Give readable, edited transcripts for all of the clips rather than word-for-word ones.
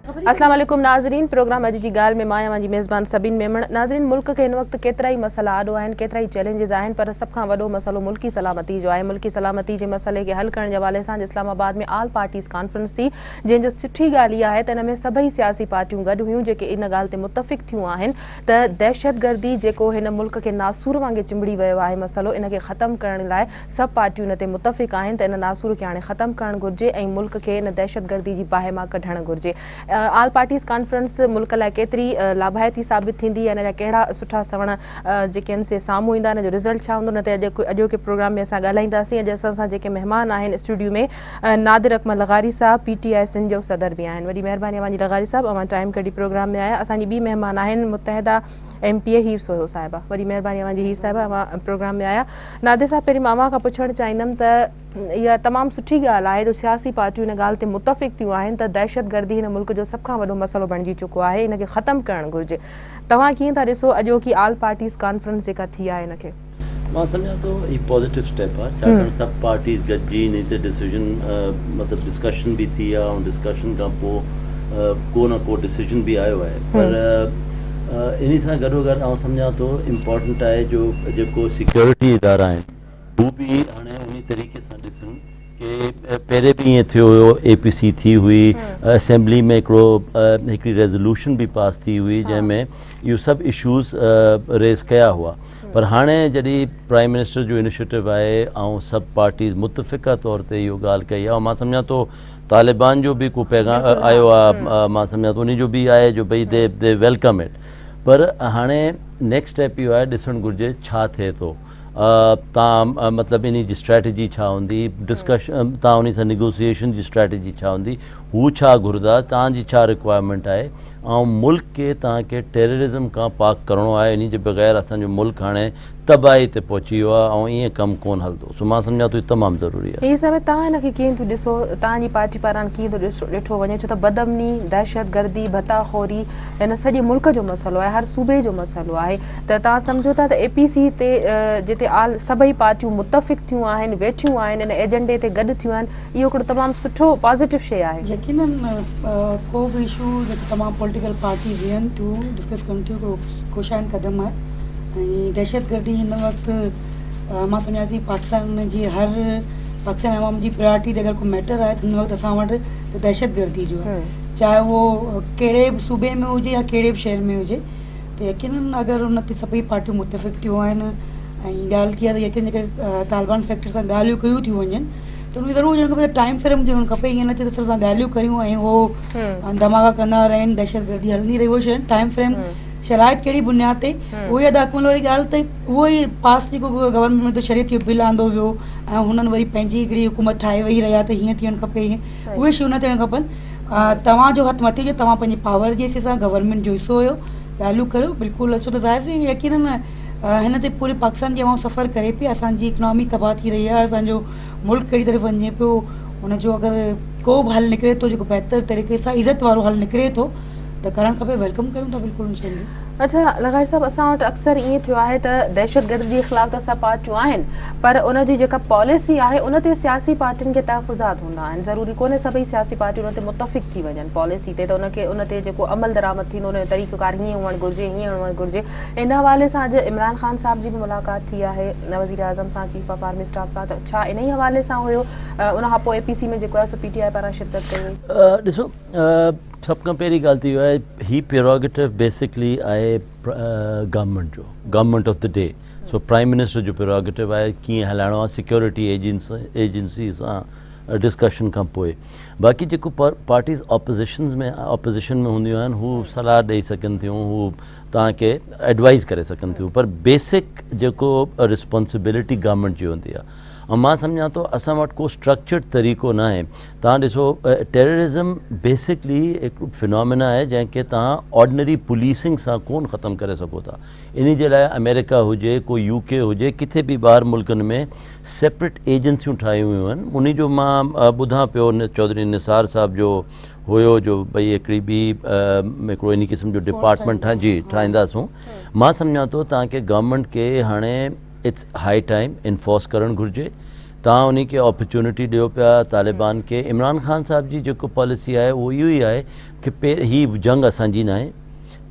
अस्सलाम वालेकुम नाज़रीन, प्रोग्राम अॼु जी ॻाल्हि में मां जी मेज़बान सबीन मेमण। नाज़रीन, मुल्क के इन वक्त केतिरा ई मसला आॾो आहिनि, केतिरा ई चैलेंजिस आहिनि, पर सभ खां वॾो मसलो मुल्की सलामती जो आहे। मुल्की सलामती जे मसले खे हल करण जे हवाले सां इस्लामाबाद में आल पार्टीज़ कॉन्फ्रेंस थी, जंहिंजो सुठी ॻाल्हि इहा आहे त इन में सभई सियासी पार्टियूं गॾु हुयूं जेके इन ॻाल्हि ते मुतफ़िक़ थियूं आहिनि त दहशतगर्दी जेको हिन मुल्क खे नासूर वांगुरु चिंबड़ी वियो आहे मसलो, इन खे ख़तमु करण लाइ सभु पार्टियूं इन ते मुतफ़िक़ आहिनि त इन नासूर खे हाणे ख़तमु करणु घुरिजे ऐं मुल्क खे इन दहशतगर्दी जी बाहि मां कढणु घुरिजे। आल पार्टीज़ कॉन्फ्रेंस मुल्क लाइ केतिरी लाभायती साबित थींदी ऐं इन जा कहिड़ा सुठा सवण जेके आहिनि से साम्हूं ईंदा, इन जो रिज़ल्ट छा हूंदो, न त अॼोके प्रोग्राम में असां ॻाल्हाईंदासीं। अॼु असां सां जेके महिमान आहिनि स्टूडियो में नादिर अकमल लगारी साहब PTI सिंध जो सदर बि आहिनि। वॾी महिरबानी अवांजी लगारी साहब, अवां टाइम कढी प्रोग्राम में आया। असांजी ॿी महिमान आहिनि मुतहदा MPA हीर सोयो साहिबा। वॾी महिरबानी अवांजी हीर साहिबा, अवां प्रोग्राम में आया। नादिर साहब, पहिरीं मां अवां खां पुछणु चाहींदमि त इहा तमामु सुठी ॻाल्हि आहे जो सियासी पार्टियूं इन ॻाल्हि ते मुतफ़िक़ थियूं आहिनि त दहशतगर्दी हिन मुल्क जो सभ खां वॾो मसलो बणिजी चुको आहे, इनखे ख़तमु करणु घुरिजे। तव्हां कीअं था ॾिसो अॼोकी आल पार्टीज़ कॉन्फ्रेंस जेका थी आहे इनखे? मां सम्झां थो हीउ पॉज़िटिव स्टेप आहे, छाकाणि सभु पार्टीज़ गॾिजी इन ते डिसीजन मतिलबु डिस्कशन बि थी आहे ऐं डिस्कशन खां पोइ को न को डिसीजन बि आयो आहे। पर इन सां गॾोगॾु आउं सम्झां थो इम्पॉर्टेंट आहे जो जेको सिक्योरिटी इदारा आहिनि हू बि हाणे उन तरीक़े सां ॾिसूं कि पहिरें बि ईअं थियो हुयो, APC थी हुई, असेंबली में हिकिड़ी रेज़ोल्यूशन बि पास थी हुई जंहिंमें इहो सभु इशूज़ रेज़ कया हुआ। पर हाणे जॾहिं प्राइम मिनिस्टर जो इनिशिएटिव आहे ऐं सभु पार्टीज़ मुतफ़िक़ा तौर ते इहो ॻाल्हि कई आहे, मां सम्झां थो तालिबान जो बि को पैगाम आयो आहे, मां सम्झां थो उन जो बि आहे जो भई दे वेलकम इट। पर हाणे नेक्स्ट स्टेप इहो आहे, ॾिसणु घुरिजे छा थिए थो। तव्हां मतिलबु इन जी स्ट्रैटेजी छा हूंदी, डिस्कशन तव्हां उन सां निगोसिएशन जी स्ट्रैटेजी छा हूंदी, हू छा घुरंदा, तव्हांजी छा रिक्वायरमेंट आहे, ऐं मुल्क खे तव्हांखे टेररिज़म खां पाक करिणो आहे। इन जे बग़ैर असांजो मुल्क हाणे तबाही ते पहुची वियो आहे ऐं ईअं कमु कोन हलंदो। सो मां सम्झां थो तमामु ज़रूरी आहे। हीअ सभु तव्हां हिनखे कीअं थो ॾिसो, तव्हांजी पार्टी पारां कीअं थो ॾिठो वञे, छो त बदअमनी, दहशतगर्दी, भताखोरी हिन सॼे मुल्क जो मसइलो आहे, हर सूबे जो मसइलो आहे। त तव्हां सम्झो था त APC ते जिते सभई पार्टियूं मुतफ़िक़ थियूं आहिनि, वेठियूं आहिनि, इन एजेंडे ते गॾु थियूं आहिनि, इहो हिकिड़ो तमामु सुठो पॉज़िटिव शइ आहे। यकीनन को बि इशू जेके तमामु पॉलिटिकल पार्टीज़ आहिनि टू डिस्कस कनि थियूं, हिकिड़ो कोशाइन क़दम आहे। ऐं दहशतगर्दी हिन वक़्तु मां सम्झां थी पाकिस्तान जी हर पाकिस्तान अवाम जी प्रायोरिटी ते अगरि को मैटर आहे त हिन वक़्तु असां वटि त दहशतगर्दी जो आहे, चाहे उहो कहिड़े बि सूबे में हुजे या कहिड़े बि शहर में हुजे। त यकीनन अगरि उन ते सभई पार्टियूं मुतफ़िक़ थियूं आहिनि ऐं ॻाल्हि थी आहे त यकीन जेके तालिबान फैक्टर सां ॻाल्हियूं कयूं थियूं वञनि त उनखे ज़रूरु हुजणु खपे, टाइम फ्रेम हुजणु खपे। ईअं न थिए त सिर्फ़ु असां ॻाल्हियूं करियूं ऐं उहो धमाका कंदा रहनि, दहशतगर्दी हलंदी रही। उहो शइ टाइम फ्रेम, शराइत कहिड़ी बुनियाद ते, उहो ई अदा करण वारी ॻाल्हि त उहो ई पास जेको गवर्नमेंट में त शरीयत जो बिल आंदो वियो ऐं हुननि वरी पंहिंजी हिकिड़ी हुकूमत ठाहे वेही रहिया त हीअं थियणु खपे, हीअं उहे शयूं न थियणु खपनि। तव्हांजो हथु मथे हुजे, तव्हां पंहिंजी पावर जे हिसे सां गवर्नमेंट जो हिसो हुयो, ॻाल्हियूं करियो बिल्कुलु अचो त ज़ाहिर सी यकीनन हिन ते पूरे पाकिस्तान जी अवाम सफ़र करे पई, असांजी इकनॉमी तबाह थी रही आहे, असांजो मुल्क कहिड़ी तरफ़ वञे पियो, हुनजो अगरि को बि हल निकिरे थो जेको बहितर तरीक़े सां इज़त वारो हल निकिरे थो त करणु खपे, वेलकम कयूं था बिल्कुलु उन शयुनि खे। अच्छा लगारी साहब, असां वटि अक्सर ईअं थियो आहे त दहशतगर्दी जे ख़िलाफ़ त सभु पार्टियूं आहिनि, पर उनजी जेका पॉलिसी आहे उन ते सियासी पार्टियुनि खे तहफ़ुज़ात हूंदा आहिनि। ज़रूरी कोन्हे सभई सियासी पार्टियूं उन ते मुतफ़िक़ थी वञनि पॉलिसी ते, त उनखे उन ते जेको अमल दरामद थींदो, उन जो तरीक़ेकार हीअं हुअणु घुरिजे, हीअं हुअणु घुरिजे। इन हवाले सां अॼु इमरान ख़ान साहब जी बि मुलाक़ात थी आहे वज़ीर आज़म सां, चीफ ऑफ आर्मी स्टाफ सां, त छा इन ई हवाले सां हुयो? उन खां पोइ APC में जेको आहे सो PTI पारां शिरकत कई हुई। ॾिसो, सभ खां पहिरीं ॻाल्हि त इहो आहे, ही प्रेरोगेटिव बेसिकली आहे गवर्नमेंट जो, government of the day. So prime minister जो प्रेरोगेटिव आहे कीअं हलाइणो आहे सिक्योरिटी एजेंसी सां डिस्कशन खां पोइ। बाक़ी जेको पार्टीज़ ऑपोज़िशन में हूंदियूं आहिनि हू सलाह ॾेई सघनि थियूं, हू तव्हांखे एडवाइज़ करे सघनि थियूं, पर बेसिक जेको रिस्पॉन्सिबिलिटी गवर्नमेंट जी हूंदी आहे। ऐं मां सम्झां थो असां वटि को स्ट्रक्चर्ड तरीक़ो न आहे। तव्हां ॾिसो, टेररिज़म बेसिकली हिकु फिनोमिना आहे जंहिंखे तव्हां ऑर्डिनरी पुलिसिंग सां कोन ख़तमु करे सघो था। इन जे लाइ अमेरिका हुजे, को UK हुजे, किथे बि ॿाहिरि मुल्कनि में सेपरेट एजेंसियूं ठाहियूं हुयूं आहिनि। उन जो मां ॿुधां पियो चौधरी निसार साहब जो हुयो जो भई हिकिड़ी ॿी हिकिड़ो इन क़िस्म जो डिपार्टमेंट ठाहींदासूं। मां सम्झां थो तव्हांखे गवर्नमेंट खे हाणे इट्स हाई टाइम इन्फोर्स करणु घुरिजे। तव्हां उन खे अपॉर्चुनिटी ॾियो पिया तालिबान खे। इमरान ख़ान साहिब जी जेको पॉलिसी आहे उहो इहो ई आहे की हीअ जंग असांजी न आहे।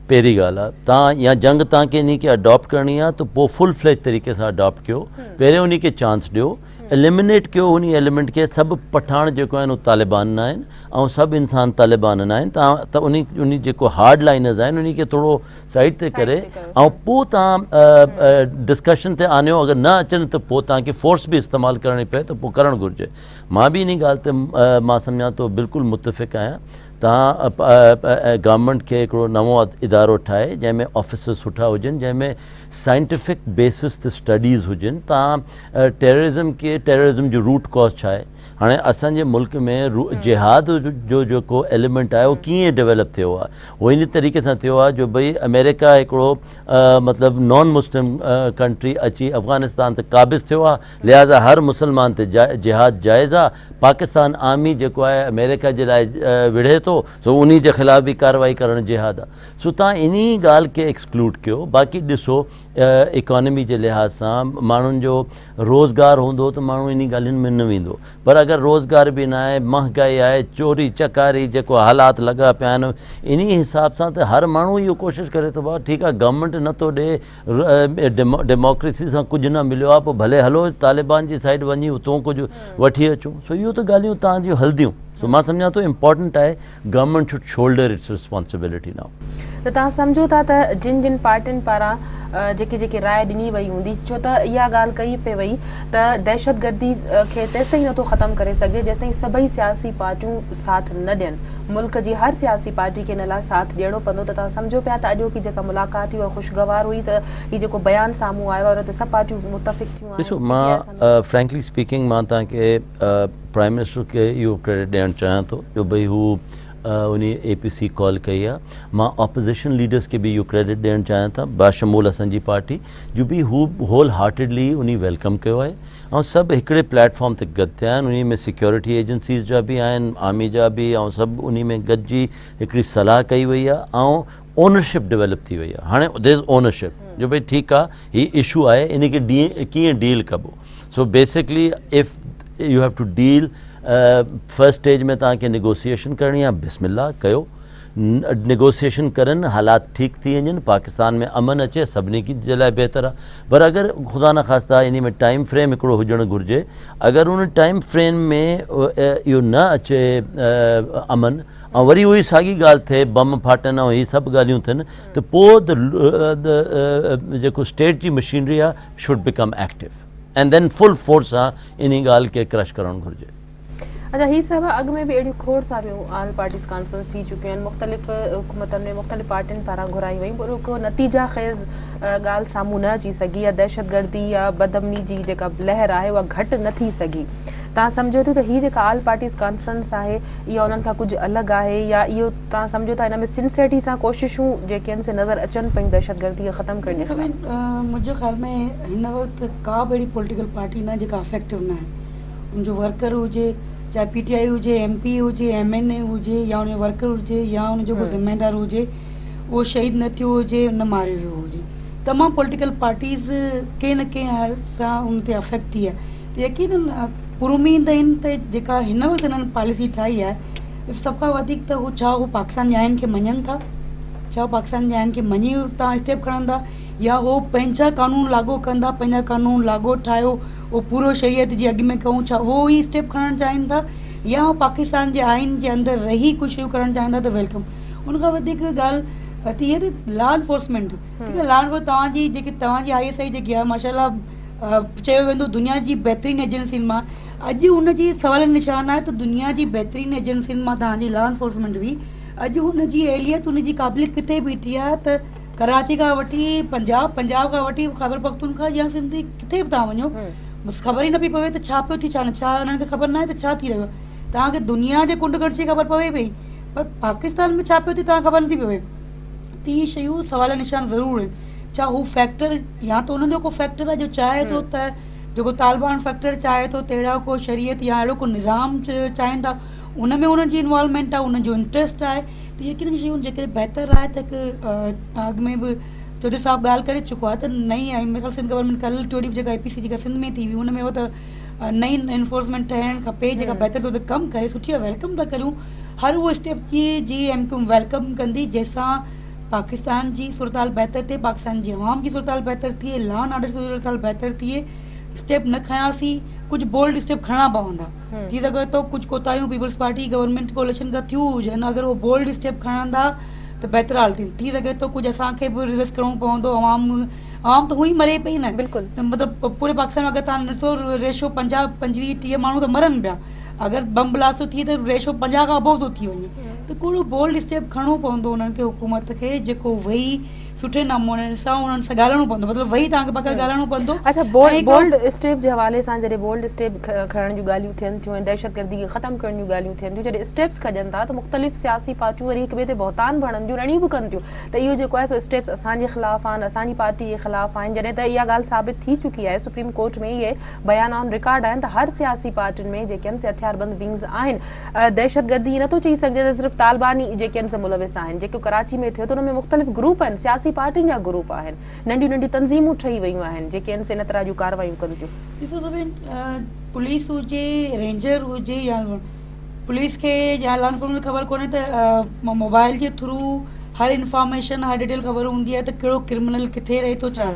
पहिरीं ॻाल्हि आहे तव्हां या जंग तव्हांखे इन खे अडॉप्ट करणी आहे त पोइ फुल फ्लैज तरीक़े सां अडॉप्ट कयो, पहिरियों उन खे चांस ॾियो, एलिमिनेट कयो उन एलिमेंट खे। सभु पठाण जेको आहिनि उहे तालिबान न आहिनि ऐं सभु इंसान तालिबान न आहिनि। तव्हां त उन जेको हार्ड लाइनर्स आहिनि उन खे थोरो साइड ते करे ऐं पोइ तव्हां डिस्कशन ते आणियो। अगरि न अचनि त पोइ तव्हांखे फोर्स बि इस्तेमालु करणी पए त पोइ करणु घुरिजे। मां बि इन ॻाल्हि ते मां सम्झां थो बिल्कुलु मुतफ़िक़ आहियां। तव्हां गवर्नमेंट खे हिकिड़ो नवों इदारो ठाहे जंहिंमें ऑफिसर्स सुठा हुजनि, जंहिंमें साइंटिफिक बेसिस ते स्टडीज़ हुजनि। तव्हां टेररिज़म जो रूट कॉज छा आहे? हाणे असांजे मुल्क में जिहाद जो जेको एलिमेंट आहे उहो कीअं डेवलप थियो आहे? उहो इन तरीक़े सां थियो आहे जो भई अमेरिका हिकिड़ो मतिलबु नॉन मुस्लिम कंट्री अची अफ़गानिस्तान ते क़ाबिज़ थियो आहे, लिहाज़ा हर मुस्लमान ते जिहाद जाइज़ आहे। पाकिस्तान आर्मी जेको आहे अमेरिका जे लाइ विढ़े थो, सो उन जे ख़िलाफ़ बि कार्रवाई करणु जिहाद आहे। सो तव्हां इन ॻाल्हि खे एक्सक्लूड कयो। बाक़ी ॾिसो इकॉनमी जे लिहाज़ सां माण्हुनि जो रोज़गारु हूंदो त माण्हू इन ॻाल्हियुनि में न वेंदो, पर अगरि रोज़गार बि न आहे, महांगाई आहे, चोरी चकारी जेको हालात लॻा पिया आहिनि, इन हिसाब सां त हर माण्हू इहो कोशिशि करे थो भाउ ठीकु आहे गवर्नमेंट नथो ॾे, डेमोक्रेसी सां कुझु न मिलियो आहे, पोइ भले हलो तालिबान जी साइड वञी उतां कुझु वठी अचूं। सो इहो त ॻाल्हियूं तव्हांजियूं हलंदियूं। सो मां सम्झां थो इम्पॉर्टेंट आहे government should shoulder it's responsibility now. त तव्हां सम्झो था त जिन पार्टियुनि पारां जेके राय ॾिनी वई हूंदी, छो त इहा ॻाल्हि कई पई वई त दहशतगर्दी खे तेसिताईं नथो ख़तमु करे सघे जेसिताईं सभई सियासी पार्टियूं साथ न ॾियनि। मुल्क जी हर सियासी पार्टी खे इन लाइ साथ ॾियणो पवंदो। त तव्हां सम्झो पिया त अॼोकी जेका मुलाक़ात हुई उहा ख़ुशगवार हुई, त हीउ जेको बयानु साम्हूं आयो आहे उन ते सभु पार्टियूं मुतफ़िक़ थियूं आहिनि। ॾिसो मां फ्रैंकली स्पीकिंग मां तव्हांखे प्राइम मिनिस्टर खे इहो क्रेडिट ॾियणु चाहियां थो जो भई हू उन APC कॉल कई आहे। मां ऑपोज़िशन लीडर्स खे बि इहो क्रेडिट ॾियणु चाहियां था, बाशमूल असांजी पार्टी जो बि हू होल हार्टेडली उन वेलकम कयो आहे ऐं सभु हिकिड़े प्लेटफॉर्म ते गॾु थिया आहिनि। उन में सिक्योरिटी एजेंसीज़ जा बि आहिनि, आर्मी जा बि, ऐं सभु उन में गॾिजी हिकिड़ी सलाह कई वई आहे ऐं ओनरशिप डेवलप थी वई आहे। हाणे देयर इज़ ओनरशिप जो भई ठीकु आहे हीउ इशू आहे, इन खे कीअं डील कबो। So basically if you have to deal first stage में तव्हांखे निगोसिएशन करणी आहे, बिस्मिल्लाह कयो, निगोसिएशन करनि, हालात ठीकु थी वञनि, पाकिस्तान में अमन अचे, सभिनी जे लाइ बहितर आहे। पर अगरि ख़ुदा न ख़ास्ता इन में टाइम फ्रेम हिकिड़ो हुजणु घुरिजे। अगरि उन टाइम फ्रेम में इहो न अचे अमन ऐं वरी उहा साॻी ॻाल्हि थिए, बम फाटनि ऐं हीअ सभु ॻाल्हियूं थियनि, त पोइ जेको स्टेट जी मशीनरी आहे should become active and then full force सां इन ॻाल्हि खे क्रश करणु घुरिजे। अच्छा हीर साहब, अॻु में बि अहिड़ियूं खोड़ सारियूं ऑल पार्टीज़ कॉन्फ्रेंस थी चुकियूं आहिनि, मुख़्तलिफ़ हुकूमतुनि में मुख़्तलिफ़ पार्टियुनि पारां घुराई वयूं, पर को नतीजा ख़ेज़ ॻाल्हि साम्हूं न अची सघी, या दहशतगर्दी या बदअमनी जी जेका लहर आहे उहा घटि न थी सघी। तव्हां सम्झो था त हीअ जेका ऑल पार्टीज़ कॉन्फ्रेंस आहे इहा उन्हनि खां कुझु अलॻि आहे, या इहो तव्हां सम्झो था हिन में सिंसियरिटी सां कोशिशूं जेके आहिनि से नज़र अचनि पियूं दहशतगर्दी खे ख़तमु करण जे ख़िलाफ़? मुंहिंजे ख़्याल में हिन वक़्तु का बि अहिड़ी पॉलिटिकल पार्टी न जेका अफेक्टिव न आहे। उनजो वर्कर हुजे, चाहे PTI हुजे, MP हुजे, MNA हुजे, या उनजो वर्कर हुजे, या उनजो को ज़िम्मेदार हुजे, उहो शहीद न थियो हुजे, न मारियो वियो हुजे। तमामु पॉलिटिकल पार्टीज़ कंहिं न कंहिं हर सां उन ते अफेक्ट थी आहे। त यकीनन पुरुमीद आहिनि त जेका हिन वक़्तु हिननि पॉलिसी ठाही आहे, सभ खां वधीक त हू पाकिस्तान जे आइन खे मञनि था, छा पाकिस्तान जे आइन खे मञी तव्हां स्टेप खणंदा, या हो पंहिंजा कानून लागू कंदा, पंहिंजा कानून लागू ठाहियो, उहो पूरो शरीयत जे अॻु में कहूं, छा उहो ई स्टेप खणणु चाहिनि था, या हो पाकिस्तान जे आइन जे अंदरि रही कुझु शयूं करणु चाहिनि था, त वेलकम। उनखां वधीक ॻाल्हि थी आहे त लॉ एनफोर्समेंट, ठीकु आहे, लॉ एनफोर्स तव्हांजी जेकी तव्हांजी ISI जेकी आहे माशाल्लाह चयो वेंदो दुनिया जी बहितरीनु एजेंसियुनि मां, अॼु हुनजी सवाल निशान आहे त दुनिया जी बहितरीनु एजेंसियुनि मां तव्हांजी लॉ एनफोर्समेंट हुई, अॼु हुनजी एहलियत, हुनजी क़ाबिलियत किथे बीठी आहे त कराची खां वठी पंजाब खां वठी ख़ैबर पख्तूनख्वा या सिंधी किथे बि तव्हां वञो, बसि ख़बर ई न पई पवे त छा पियो थी, छा न, छा हुननि खे ख़बर न आहे त छा थी रहियो आहे। तव्हांखे दुनिया जे कुंड कड़छी ख़बर पवे पई, पर पाकिस्तान में छा पियो थी तव्हां ख़बर नथी पवे। त इहे शयूं सवाल निशान ज़रूरु आहिनि। छा हू फैक्टर, या त उन्हनि जो को फैक्टर आहे जो चाहे थो त जेको तालिबान फैक्टर चाहे थो, तहिड़ा को शरीयत या अहिड़ो को निज़ाम चाहिनि था, उन में उन्हनि जी इन्वॉल्वमेंट आहे, उन्हनि जो इंट्रस्ट आहे, त यकीनन शयूं जेकॾहिं बहितरु आहे त अॻु में बि चौधरी साहब ॻाल्हि करे चुको आहे त नई आई मेरे ख़्याल सिंध गवर्नमेंट कल टियों ॾींहुं जेका APC जेका सिंध में थी हुई, हुन में हो त नई इन्फोर्समेंट ठहणु खपे जेका बहितर तो कमु करे, सुठी वेलकम था करियूं। हर उहो स्टेप जी MQ वेलकम कंदी जंहिंसां पाकिस्तान जी सूरत हाल बहितर थिए, पाकिस्तान जी अवाम जी सूरत हाल बहितर थिए, लॉ एंड ऑर्डर जी सूरत हाल बहितर थिए। स्टेप न खयासीं, कुछ बोल्ड स्टेप खणणा पवंदा। थी सघे थो कुछ कोताहियूं पीपल्स पार्टी गवर्नमेंट कोalition खां थियूं हुजनि, अगरि उहो बोल्ड स्टेप खणंदा त बहितर हाल थी सघे थो कुछ असांखे बि रिस्क करिणो पवंदो। आवाम त हुई मरे पई न, बिल्कुलु मतिलबु पूरे पाकिस्तान में अगरि तव्हां ॾिसो रेशो 50-25-30 माण्हू त मरनि पिया, अगरि बम ब्लास्ट थी त रेशो 50 खां अबव थो थी वञे। त कहिड़ो बोल्ड स्टेप खणणो पवंदो उन्हनि खे, हुकूमत खे, जेको वेही सुठे नमूने सां उन्हनि सां ॻाल्हाइणो पवंदो, मतिलबु वेही तव्हांखे बाक़ाइदा ॻाल्हाइणो पवंदो। अच्छा, बोल्ड स्टेप जे हवाले सां जॾहिं बोल्ड स्टेप खणण जूं ॻाल्हियूं थियनि थियूं ऐं दहशतगर्दी खे ख़तमु करण जूं ॻाल्हियूं थियनि थियूं, जॾहिं स्टेप्स खॼनि था त मुख़्तलिफ़ सियासी पार्टियूं वरी हिक ॿिए ते बहितान भणनि थियूं, रड़ियूं बि कनि थियूं त इहो जेको आहे सो स्टेप्स असांजे ख़िलाफ़ु आहिनि, असांजी पार्टी जे ख़िलाफ़ु आहिनि। जॾहिं त इहा ॻाल्हि साबित थी चुकी आहे, सुप्रीम कोर्ट में इहे बयान ऑन रिकॉर्ड आहिनि त हर सियासी पार्टियुनि में जेके आहिनि से हथियारबंद विंग्स आहिनि। दहशतगर्दी ईअं नथो चई सघिजे त सिर्फ़ु तालिबानी जेके आहिनि से मुलविस आहिनि। जेको कराची में थियो त हुन में मुख़्तलिफ़ ग्रुप आहिनि, सियासी पार्टियुनि जा ग्रुप आहिनि, नंढियूं नंढियूं तंज़ीमूं ठही वियूं आहिनि जेके आहिनि से इन तरह जूं कार्रवायूं कनि थियूं। ॾिसो सभिनि, पुलिस हुजे, रेंजर हुजे या पुलिस खे या लॉ एनफोर्समेंट ख़बर कोन्हे त मोबाइल जे थ्रू हर इंफॉर्मेशन हर डिटेल ख़बर हूंदी आहे त कहिड़ो क्रिमिनल किथे रहे थो, छा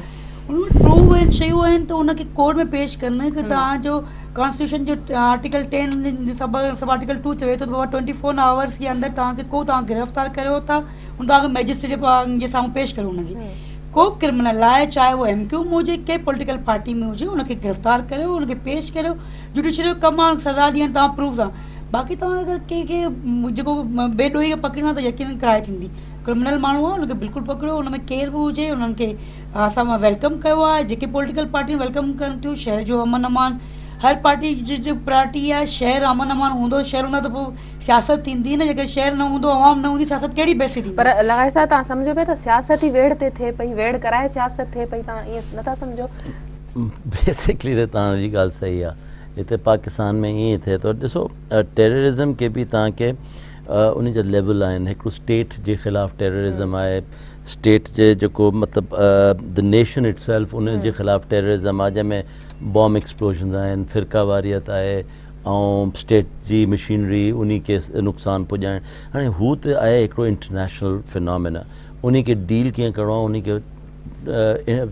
उन प्रूव आहिनि, शयूं आहिनि त उनखे कोर्ट में पेश कनि कि तव्हांजो कॉन्स्टिट्यूशन जो आर्टिकल 10 सब आर्टिकल 2 चवे थो त बाबा 24 आवर्स जे अंदरि तव्हांखे तव्हां गिरफ़्तार करियो था, उन तव्हांखे मैजिस्ट्रेट जे साम्हूं पेश करियो। उनखे को क्रिमिनल आहे, चाहे उहो MQ में हुजे, कंहिं पॉलिटिकल पार्टी में हुजे, उनखे गिरफ़्तार करियो, उनखे पेश करियो, जुडिशरी जो कमु आहे सज़ा ॾियणु तव्हां प्रूफ सां। बाक़ी तव्हां अगरि कंहिंखे जेको बेॾोही खे पकड़ींदा त यकीन कराए थींदी। क्रिमिनल माण्हू आहे उनखे बिल्कुलु पकड़ियो, उन में केरु बि हुजे उन्हनि खे असां वेलकम कयो आहे। जेके पॉलिटिकल पार्टियूं वेलकम कनि थियूं, शहर जो अमन अमान, हर पार्टी जो प्रायोरिटी आहे शहर अमन अमान हूंदो, शहर हूंदा त पोइ सियासत थींदी न, जेकर शहर न हूंदो, अवाम न हूंदी, सियासत कहिड़ी बेसी थींदी। पर लगाए सां तव्हां सम्झो पिया त सियासत ई वेड़ ते थिए पई, वेड़ कराए सियासत थिए पई, तव्हां ईअं नथा सम्झो? बेसिकली त तव्हांजी ॻाल्हि सही आहे, हिते पाकिस्तान में ईअं थिए थो। ॾिसो, टेररिज़म के बि तव्हांखे उन जा लेवल आहिनि। हिकिड़ो स्टेट जे ख़िलाफ़ु टेररिज़म आहे, स्टेट जे जेको मतिलबु द नेशन इट सेल्फ उन जे ख़िलाफ़ु टेररिज़म आहे, जंहिंमें बॉम्ब एक्सप्लोजन्स आहिनि, फ़िरका वारियत आहे ऐं स्टेट जी मशीनरी उन खे नुक़सानु पुॼाइणु। हाणे हू त आहे हिकिड़ो इंटरनेशनल फिनोमिना, उन खे डील कीअं करिणो आहे, उन खे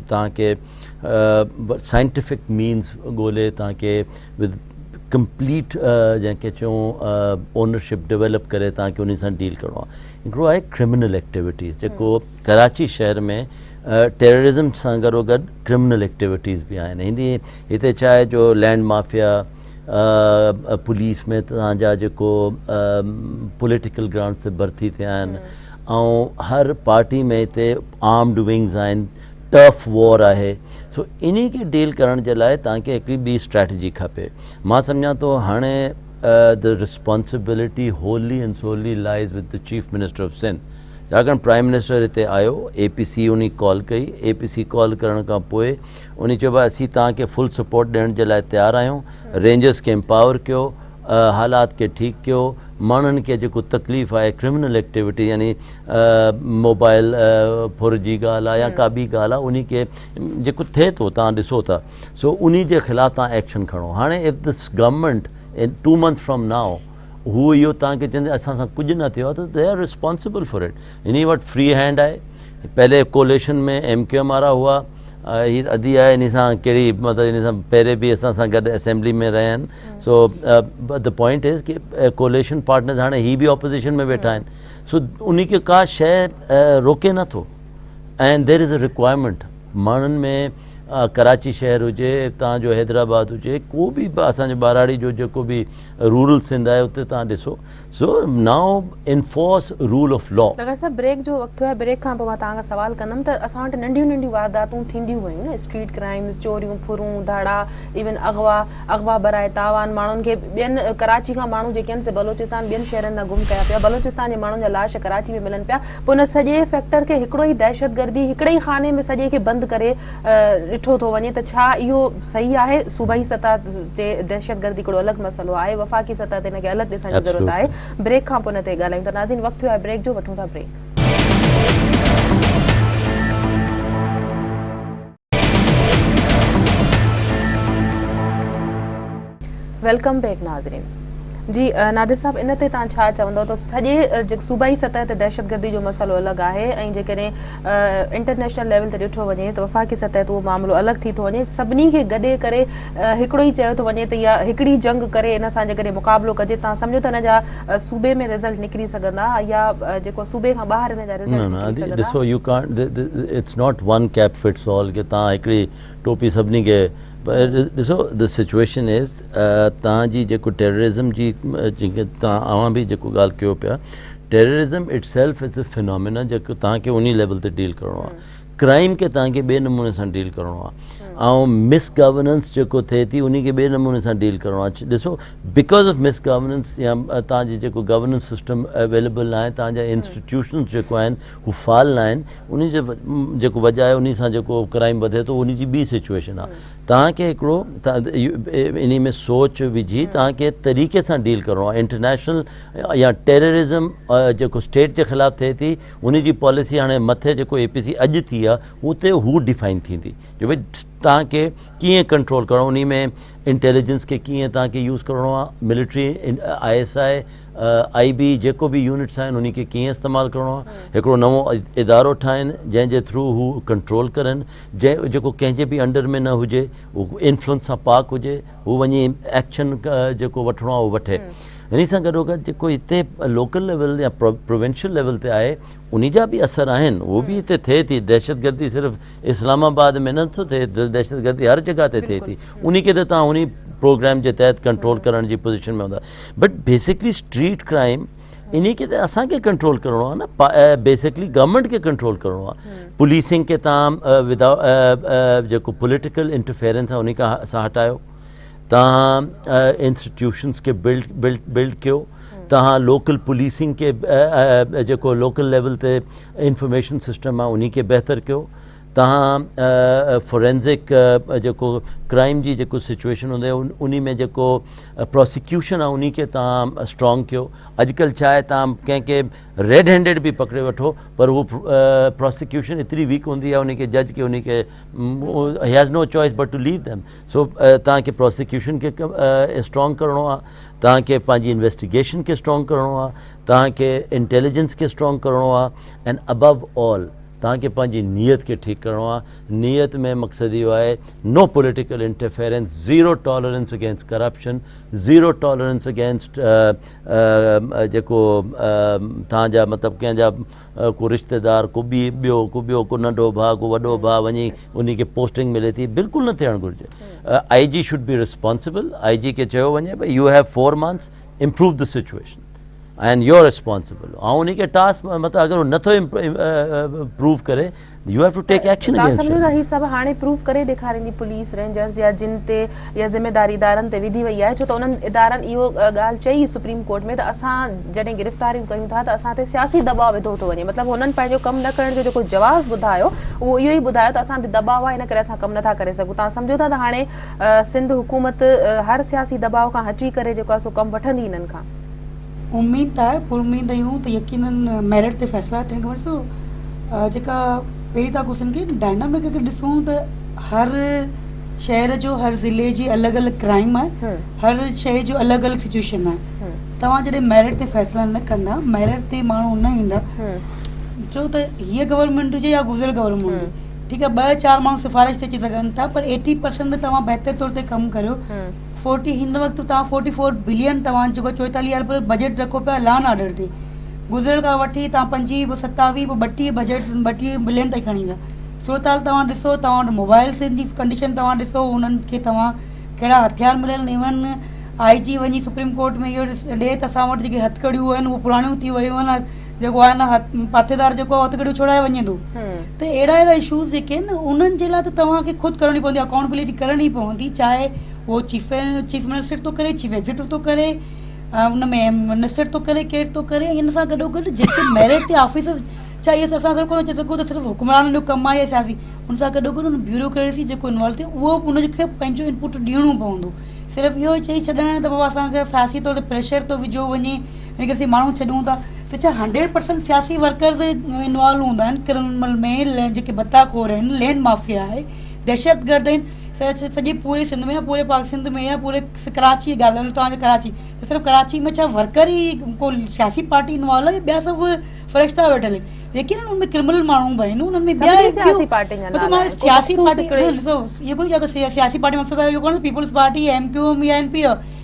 तव्हांखे साइंटिफिक मीन्स ॻोल्हे तव्हांखे विद कंप्लीट जंहिंखे चऊं ओनरशिप डेवलप करे तव्हांखे उन सां डील करिणो आहे। हिकिड़ो आहे क्रिमिनल एक्टिविटीज़, जेको कराची शहर में टेररिज़म सां गॾोगॾु क्रिमिनल एक्टिविटीज़ बि आहिनि। हिते छा आहे जो लैंड माफिया, पुलिस में तव्हांजा जेको पॉलिटिकल ग्राउंड्स ते भर्ती थिया आहिनि, ऐं हर पार्टी में हिते आर्म्ड विंग्स आहिनि, टफ वॉर आहे। सो इन खे डील करण जे लाइ तव्हांखे हिकिड़ी ॿी स्ट्रैटजी खपे। मां सम्झां थो हाणे the responsibility wholly and solely lies with the chief minister of Sindh, छाकाणि प्राइम मिनिस्टर हिते आयो, APC उन कॉल कई, APC कॉल करण खां पोइ उन चयो भाई असीं तव्हांखे फुल सपोर्ट ॾियण जे लाइ तयारु आहियूं, रेंजर्स खे एम्पावर कयो, हालात खे ठीकु कयो, माण्हुनि खे जेको तकलीफ़ आहे क्रिमिनल एक्टिविटी यानी मोबाइल फुर जी ॻाल्हि आहे या का ॿी ॻाल्हि आहे, उन खे जेको थिए थो तव्हां ॾिसो था, सो उन जे ख़िलाफ़ु तव्हां एक्शन खणो। हाणे if this government in 2 months from now हू इहो तव्हांखे चवंदे असां सां कुझु न थियो आहे त they are responsible for it. इन वटि फ्री हैंड आहे। पहले कोलेशन में MQM वारा हुआ, हीअ अधी आहे, इन सां कहिड़ी मतिलबु इन सां पहिरें बि असां सां गॾु असेंबली में रहिया आहिनि। सो द पॉइंट इज़ कि कोलेशन पार्टनर्स हाणे ही बि ऑपोजिशन में वेठा आहिनि। सो उन खे का शइ रोके नथो। And there is a requirement माण्हुनि में, कराची शहर हुजे, तव्हांजो हैदराबाद हुजे, को बि असांजे बाराड़ी जो जेको बि रूरल सिंध आहे उते तव्हां ॾिसो। So now enforce rule of law. अगरि सभु ब्रेक जो वक़्तु आहे, ब्रेक खां पोइ मां तव्हां खां सवाल कंदमि त असां वटि नंढियूं नंढियूं वारदातूं थींदियूं हुयूं न, स्ट्रीट क्राइम्स, चोरियूं फुरूं धाड़ा, इवन अगवा बराए तावान, माण्हुनि खे ॿियनि कराची खां माण्हू जेके आहिनि से बलोचिस्तान ॿियनि शहरनि मां गुम कया पिया, बलोचिस्तान जे माण्हुनि जा लाश कराची में मिलनि पिया। पोइ उन सॼे फैक्टर खे हिकिड़ो ई दहशतगर्दी, हिकिड़े ई खाने में सॼे खे बंदि करे ॾिठो थो वञे त छा इहो सही आहे? सूबाई सतह ते दहशतगर्दी हिकिड़ो अलॻि मसइलो आहे, वफ़ाक़ी सतह ते हिनखे अलॻि ॾिसण जी ज़रूरत आहे। ब्रेक खां पोइ न ते ॻाल्हायूं था। नाज़रीन, वक़्तु थियो आहे ब्रेक जो, वठूं था ब्रेक। वेलकम बैक नाज़रीन। जी नादिर साहब, इन ते तव्हां छा चवंदव त सॼे सूबाई सतह ते दहशतगर्दी जो मसइलो अलॻि आहे ऐं जेकॾहिं इंटरनेशनल लेवल ते ॾिठो वञे त वफ़ाक़ी सतह ते उहो मामिलो अलॻि थी थो वञे, सभिनी खे गॾे करे हिकिड़ो ई चयो थो वञे त इहा हिकिड़ी जंग करे इन सां जेकॾहिं मुक़ाबिलो कजे, तव्हां सम्झो त इन जा सूबे में रिज़ल्ट निकिरी सघंदा या जेको सूबे खां ॿाहिरि इन जा रिज़ल्ट निकिरी सघंदा? ॾिसो, U can't, it's not one cap fits all कि तव्हां हिकिड़ी टोपी सभिनी खे। ॾिसो, द सिचुएशन इज़ तव्हांजी जेको टेररिज़म जी जेके तव्हां बि जेको ॻाल्हि कयो पिया, terrorism it self is a phenomena जेको तव्हांखे उन लेवल ते डील करिणो आहे। क्राइम खे तव्हांखे ॿिए नमूने सां डील करिणो आहे ऐं मिस गवर्नेंस जेको थिए थी उन खे ॿिए नमूने सां डील करिणो आहे। ॾिसो, बिकॉज ऑफ मिस गवर्नेंस या तव्हांजी जेको गवर्नेंस सिस्टम अवेलेबल न आहे, तव्हांजा इंस्टीट्यूशन्स जेको आहिनि हू फाल न आहिनि, उन जो जेको वजह आहे उन सां जेको क्राइम वधे थो उन जी ॿी सिचुएशन आहे। तव्हांखे हिकिड़ो इन में सोच विझी तव्हांखे तरीक़े सां डील करिणो आहे। इंटरनेशनल या टेररिज़म जेको स्टेट जे ख़िलाफ़ु थिए थी उन जी पॉलिसी हाणे मथे जेको APC अॼु थी आहे उते हू डिफाइन थींदी जो भई तव्हांखे कीअं कंट्रोल करिणो, उन में इंटेलिजेंस खे कीअं तव्हांखे यूज़ करिणो आहे, मिलिट्री ISI IB जेको बि यूनिट्स आहिनि उन खे कीअं इस्तेमालु करिणो आहे, हिकिड़ो नओं इदारो ठाहिनि जंहिंजे थ्रू हू कंट्रोल करनि, जेको कंहिंजे बि अंडर में न हुजे, उहो इन्फ्लुएंस सां पाक हुजे, हू वञी एक्शन जेको वठिणो आहे उहो वठे। इन सां गॾोगॾु जेको हिते लोकल लेवल या प्रोविंशियल लेवल ते आहे उन जा बि असर आहिनि, उहो बि हिते थिए थी। दहशतगर्दी सिर्फ़ु इस्लामाबाद में नथो थिए, दहशतगर्दी हर जॻह ते थिए थी, उन खे त तव्हां उन प्रोग्राम जे तहत कंट्रोल करण जी पोजीशन में हूंदा। बट बेसिकली स्ट्रीट क्राइम इन खे त असांखे कंट्रोल करिणो आहे न, बेसिकली गवर्नमेंट खे कंट्रोल करिणो आहे। पुलिसिंग खे तव्हां विदाउट जेको पॉलिटिकल इंटरफेरेंस आहे उन खां सां हटायो, तव्हां इंस्टीट्यूशन्स खे बिल्ड कयो, तव्हां लोकल पुलिसिंग खे जेको लोकल लेवल ते इंफॉर्मेशन सिस्टम आहे उन खे बहितर कयो, तव्हां फोरेंसिक जेको क्राइम जी जेको सिचुएशन हूंदी आहे उन में जेको प्रोसिक्यूशन आहे उन खे तव्हां स्ट्रॉन्ग कयो। अॼुकल्ह छा आहे, तव्हां कंहिंखे रेड हैंडेड बि पकड़े वठो पर उहो प्रोसिक्यूशन एतिरी वीक हूंदी आहे, उन खे जज खे उन खे ही has no choice but to leave them. So तव्हांखे प्रोसिक्यूशन खे स्ट्रॉन्ग करिणो आहे, तव्हांखे पंहिंजी इन्वेस्टिगेशन खे स्ट्रॉन्ग करिणो आहे, तव्हांखे इंटेलिजेंस खे स्ट्रॉन्ग करिणो आहे, एंड अबव ऑल तव्हांखे पंहिंजी नीयत खे ठीकु करिणो आहे। नीयत में मक़सदु इहो आहे no political interference, zero tolerance against corruption, zero tolerance against जेको तव्हांजा मतिलबु कंहिंजा को रिश्तेदार को ॿियो को नंढो भाउ को वॾो भाउ वञी उन खे पोस्टिंग मिले थी, बिल्कुलु न थियणु घुरिजे। IG should be responsible, IG खे चयो वञे भई you have 4 months, improve the situation and you are responsible. ऐं उन खे टास्क मतिलबु अगरि नथो प्रूव करे you have to take action against सम्झो था हीअ सभु हाणे प्रूव करे ॾेखारींदी पुलिस रेंजर्स या जिन ते या ज़िम्मेदारी इदारनि ते विधी वई आहे, छो त उन्हनि इदारनि इहो ॻाल्हि चई सुप्रीम कोर्ट में त असां जॾहिं गिरफ़्तारियूं कयूं था त असां ते सियासी दबाव विधो थो वञे, मतिलबु हुननि पंहिंजो कमु न करण जो जेको जवाज़ ॿुधायो उहो इहो ई ॿुधायो त असां ते दबाव आहे, इन करे असां कमु नथा करे सघूं। तव्हां सम्झो था त हाणे सिंध हुकूमत हर सियासी दबाव खां हटी करे जेको आहे सो कमु वठंदी इन्हनि खां? उम्मीद आहे, पुरुमीद आहियूं त यकीनन मेरिट ते फ़ैसिला थियनि। ख़बर अथव जेका पहिरीं था क्वेश्चन की डायनामिक अगरि ॾिसूं त हर शहर जो हर ज़िले जी अलॻि अलॻि क्राइम आहे, हर शइ जो अलॻि अलॻि सिचुएशन आहे। तव्हां जॾहिं मेरिट ते फ़ैसिला न कंदा, मेरिट ते माण्हू न ईंदा, छो त हीअ गवर्नमेंट हुजे या गुज़िरियल गवर्नमेंट हुजे, ठीकु आहे 2-4 माण्हू सिफ़ारिश ते अची सघनि था, पर 80% तव्हां बहितर तौर ते कमु करियो। 40 हिन वक़्तु तव्हां 44 बिलियन तव्हां जेको 44 अरब बजट रखो पिया लॉ एंड ऑर्डर ते, गुज़िरियल खां वठी तव्हां 25 पोइ 27 पोइ 32 बजट 32 बिलियन ताईं खणी ईंदा। सूरत हाल तव्हां ॾिसो, तव्हां वटि मोबाइल्स जी कंडीशन तव्हां ॾिसो, उन्हनि खे तव्हां कहिड़ा हथियार मिलियल, इवन IG वञी सुप्रीम कोर्ट में इहो ॾे त असां वटि जेके हथकड़ियूं आहिनि उहे पुराणियूं थी वियूं आहिनि, जेको आहे न पाथेदार जेको आहे हथकड़ियूं छुड़ाए वञे थो। त अहिड़ा इशूज़ जेके आहिनि उन्हनि जे लाइ त तव्हांखे ख़ुदि करणी पवंदी, अकाउंटेबिलिटी करणी पवंदी, चाहे वो चीफ मिनिस्टर थो करे, चीफ एग्जीक्यूटिव थो करे, उन में मिनिस्टर थो करे, केरु थो करे। इन सां गॾोगॾु जेके मेरिट ते ऑफिसर्स, चाहे इहे असां सिर्फ़ु कोन चई सघूं त सिर्फ़ु हुक्मराननि जो कमु आहे या सियासी, उन सां गॾोगॾु उन ब्यूरोक्रेसी जेको इन्वॉल्व थिए उहो उनखे पंहिंजो इनपुट ॾियणो पवंदो। सिर्फ़ु इहो चई छॾणु त बाबा असांखे सियासी तौर ते प्रेशर थो विझो वञे, इन करे माण्हू छॾूं था, त छा 100% सियासी वर्कर्स इन्वॉल्व हूंदा आहिनि क्रिमिनल में, जेके बत्ताखोर आहिनि, लैंड माफिया आहे, दहशतगर्द आहिनि, सॼी पूरी सिंध में या पूरे पाक सिंध में या पूरे कराची ॻाल्हि तव्हांजे कराची त सिर्फ़ु कराची में छा वर्कर ई को सियासी पार्टी इन्वॉल्व आहे, ॿिया सभु फ़रिश्ता वेठल आहिनि जेके न उनमें क्रिमिनल माण्हू बि आहिनि, उन्हनि में ॿिया सियासी पार्टियुनि जा नाला आहिनि, सियासी को पार्टी हिकिड़ी- ॾिसो इहो कोन या त सियासी पार्टी मक़सदु आहे इहो कोन्हे पीपल्स पार्टी MQM या NP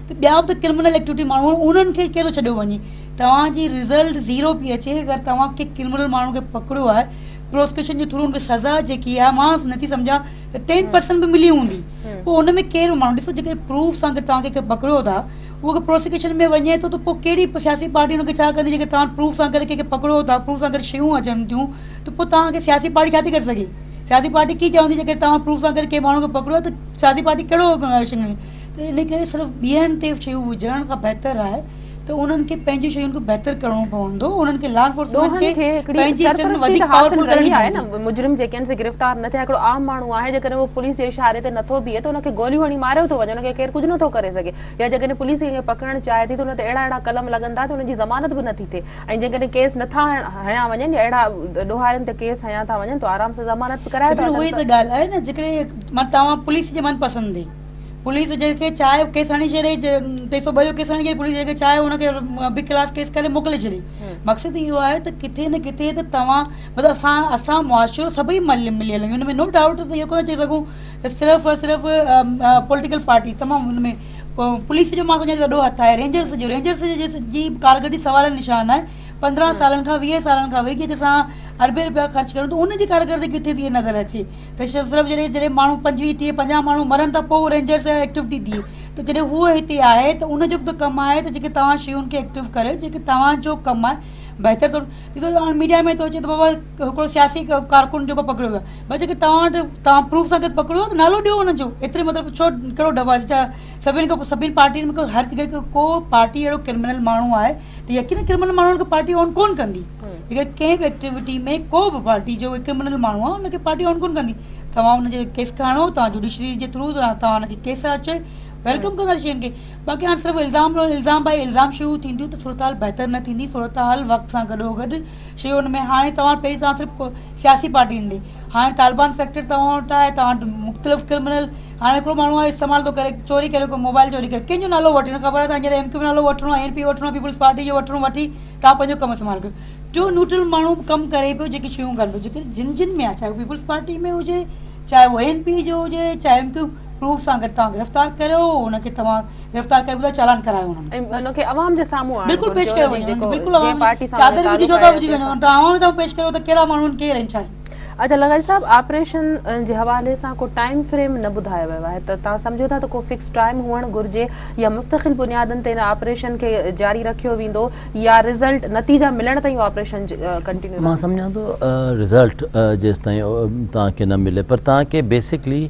त ॿिया बि त क्रिमिनल एक्टिविटी माण्हू उन्हनि खे केॾो छॾियो वञे। तव्हांजी रिज़ल्ट 0 पई अचे अगरि तव्हां कंहिं क्रिमिनल माण्हू खे पकड़ियो आहे प्रोसिक्यूशन जे थ्रू उनखे सज़ा जेकी आहे मां नथी सम्झां त 10% बि मिली हूंदी, पोइ हुन में केरु माण्हू ॾिसो जेके प्रूफ सां गॾु तव्हां कंहिंखे पकड़ियो था उहो अगरि प्रोसिक्यूशन में वञे थो त पोइ कहिड़ी सियासी पार्टी हुनखे छा कंदी जेके तव्हां प्रूफ सां गॾु कंहिंखे पकड़ियो था, प्रूफ सां गॾु शयूं अचनि थियूं त पोइ तव्हांखे सियासी पार्टी छा थी करे सघे। सियासी पार्टी कीअं चवंदी जेके तव्हां प्रूफ सां गॾु कंहिं माण्हू खे पकड़ियो त सियासी पार्टी कहिड़ो शयूं त इन करे सिर्फ़ु ॿियनि ते शयूं विझण खां बहितर आहे त उन्हनि खे पंहिंजी शयुनि खे बहितर करणो पवंदो, उन्हनि खे लॉ एनफोर्समेंट खे हिकिड़ी सरपरस्ती हासिल रही आहे न, मुजरिम जेके आहिनि से गिरफ़्तार न थिया, हिकिड़ो आम माण्हू आहे जेकॾहिं उहो पुलिस जे इशारे ते नथो बीहे त हुनखे गोलियूं हणी मारियो थो वञे, हुनखे केरु कुझु नथो करे सघे, या जेकॾहिं पुलिस खे पकड़णु चाहे थी त हुन ते अहिड़ा कलम लॻंदा त हुनजी ज़मानत बि नथी थिए, ऐं जेकॾहिं केस नथा हया वञनि या अहिड़ा ॾोहारियुनि ते केस हया था वञनि त आराम सां ज़मानत बि कराए था उहे त ॻाल्हि आहे न जेकॾहिं मां तव्हां पुलिस जे मन पसंदि पुलिस जेके चाहे केस हणी छॾे 302 जो केस हणी छॾे, पुलिस जेके चाहे हुनखे बि क्लास केस करे मोकिले छॾे। मक़सदु इहो आहे त किथे न किथे त तव्हां मतिलबु असां मुआशिरो सभई मिलियल आहियूं, हुन में नो डाउट त इहो कोन चई सघूं त सिर्फ़ु पॉलिटिकल पार्टी तमामु हुन में पुलिस जो मां सम्झां वॾो हथु आहे, रेंजर्स जी कारकर्दगी सवाल निशान आहे। 15 सालनि खां 20 सालनि खां वेही असां अरबे रुपया ख़र्च कयूं त उनजी कारकर्दगी किथे थी नज़र अचे त सिर्फ़ु जॾहिं माण्हू 25, 30, 50 माण्हू मरनि था पोइ रेंजर्स एक्टिविटी थिए त जॾहिं उहो हिते आहे त उनजो बि त कमु आहे त जेके तव्हां शयुनि खे एक्टिव करे जेके तव्हांजो कमु आहे बहितर थो ॾिसो मीडिया में थो अचे त बाबा हिकिड़ो सियासी कारकुन जेको पकड़ियो वियो आहे, भई जेके तव्हां प्रूफ सां गॾु पकड़ियो त नालो ॾियो हुनजो, एतिरे मतिलबु छो कहिड़ो डबो आहे सभिनी पार्टियुनि में हर जॻह को पार्टी अहिड़ो क्रिमिनल माण्हू आहे त यकीन क्रिमिनल माण्हुनि खे पार्टी ऑन कोन कंदी, अगरि कंहिं बि एक्टिविटी में को बि पार्टी जो क्रिमिनल माण्हू आहे हुनखे पार्टी ऑन कोन कंदी। तव्हां हुनजे केस खणो, तव्हां जुडिशरी जे थ्रू तव्हां हुनखे केस अचे वेलकम कंदा शयुनि खे, बाक़ी हाणे सिर्फ़ु इल्ज़ाम भाई इल्ज़ाम शयूं थींदियूं त सूरत हाल बहितर न थींदी, सूरत हाल वक़्त सां गॾोगॾु शयूं हुन में हाणे तव्हां पहिरीं तव्हां सिर्फ़ु सियासी पार्टी ईंदी, हाणे तालिबान फैक्टर तव्हां वटि आहे, तव्हां मुख़्तलिफ़ क्रिमिनल हाणे हिकिड़ो माण्हू आहे इस्तेमालु थो करे चोरी करे को मोबाइल चोरी करे कंहिंजो नालो वठे न ख़बर आहे त हींअर MQ नालो वठिणो आहे, NP वठिणो आहे, पीपल्स पार्टी जो वठिणो वठी तव्हां पंहिंजो कमु इस्तेमालु कयो, जो न्यूट्रल माण्हू कमु करे पियो जेके शयूं कनि पियो जेके जिन में आहे, चाहे पीपल्स पार्टी में हुजे चाहे उहो NP जो हुजे चाहे MQ प्रूफ सां गॾु तव्हां गिरफ़्तार करियो, हुनखे तव्हां गिरफ़्तार करे ॿुधायो चालान करायो हुनखे अवाम जे साम्हूं बिल्कुलु पेश कयो वञे, बिल्कुलु चादर विझी जो था विझी वञो त अवाम सां पेश कयो त कहिड़ा माण्हू केरु आहिनि छा आहे। अच्छा लगाई साहब, ऑपरेशन जे हवाले सां को टाइम फ्रेम न ॿुधायो वियो आहे त तव्हां सम्झो था त को फिक्स टाइम हुअणु घुरिजे या मुस्तक़िल बुनियादनि ते हिन ऑपरेशन खे जारी रखियो वेंदो या रिज़ल्ट नतीजा मिलण ताईं ऑपरेशन कंटिन्यू? मां सम्झां थो रिज़ल्ट जेसि ताईं तव्हांखे न मिले पर तव्हांखे बेसिकली